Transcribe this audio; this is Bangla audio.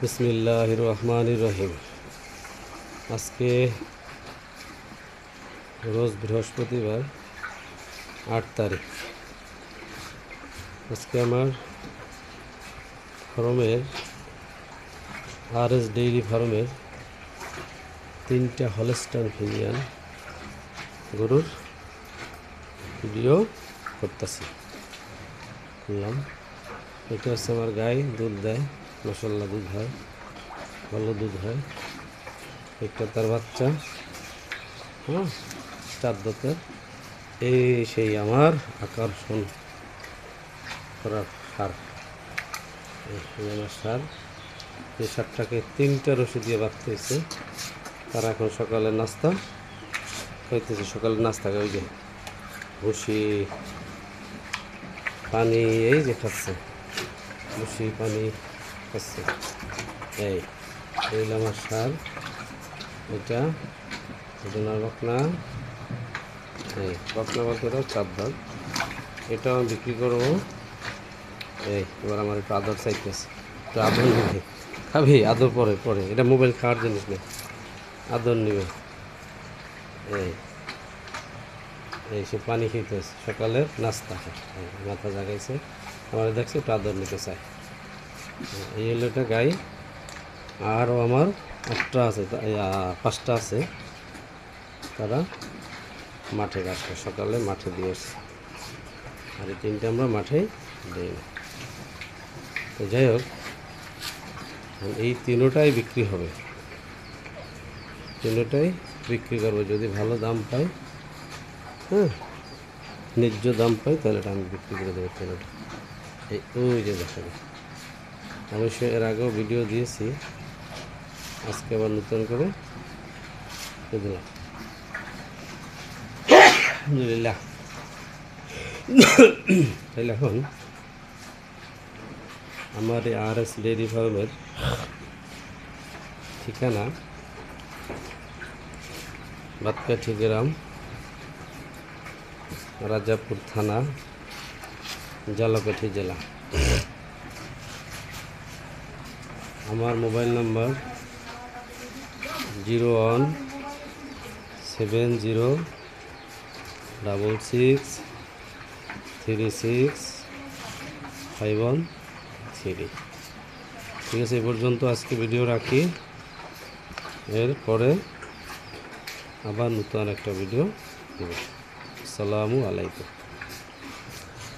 বিসমিল্লাহির রহমানির রহিম। আজকে রোজ বৃহস্পতিবার 8 তারিখ। আজকে আমার ফার্মের RS ডেইরি ফার্মের 3টা হলস্টাইন ফ্রিজিয়ান গরুর ভিডিও করতেছি। বললাম এটা হচ্ছে আমার গাই, দুধ দেয়, মাশাআল্লাহ দুধ হয়, ভালো দুধ হয়। একটা তার বাচ্চা, হ্যাঁ, 4 দাঁতের। এই সেই আমার আকর্ষণ করার সার, এই আমার সার। এই সারটাকে 3টা রশি দিয়ে বাঁধতে হয়েছে। তারা এখন সকালে নাস্তা খাইতেছে। সকালে নাস্তা ওই যে ভুসি পানি, এই যে খাচ্ছে ভুসি পানি খাচ্ছে। এই আমার সার, এটা ওজনার বকনা। এই বকনা বলতে 4 দাঁত। এটাও আমি বিক্রি করবো। এবার আমার একটু আদর চাইতেছে, একটু আদর নিবে। খাবি আদর? পরে পরে, এটা মোবাইল খাওয়ার জিনিস নেই, আদর নিবে। এই সে পানি খেতেছে, সকালের নাস্তা খায়, মাথা জাগাইছে, আমার দেখছে একটু আদর নিতে চায়। এই হলো একটা গাই। আরও আমার 8টা আছে, 5টা আছে। তারা মাঠে ঘাস খায়, সকালে মাঠে দিয়েছে। আর এই 3টা আমরা মাঠে দিই না। তো যাই হোক, এই 3টাই বিক্রি হবে, 3টাই বিক্রি করবো যদি ভালো দাম পাই। হ্যাঁ, ন্যায্য দাম পাই তাহলে এটা আমি বিক্রি করে দেবো 3টা। ওই যে দেখাবে, অবশ্যই এর আগেও ভিডিও দিয়েছি, আজকে আবার নতুন করে দিলাম। আলহামদুলিল্লাহ। তাহলে এখন আমার এই RS ডেইরি ফার্মের ঠিকানা বাতকাঠি গ্রাম, রাজাপুর থানা, ঝালকাঠি জেলা। আমার মোবাইল নাম্বার 017063651 ঠিক আছে। এই পর্যন্ত আজকে ভিডিও রাখি, এরপরে আবার নতুন একটা ভিডিও দেব। আসসালামু আলাইকুম।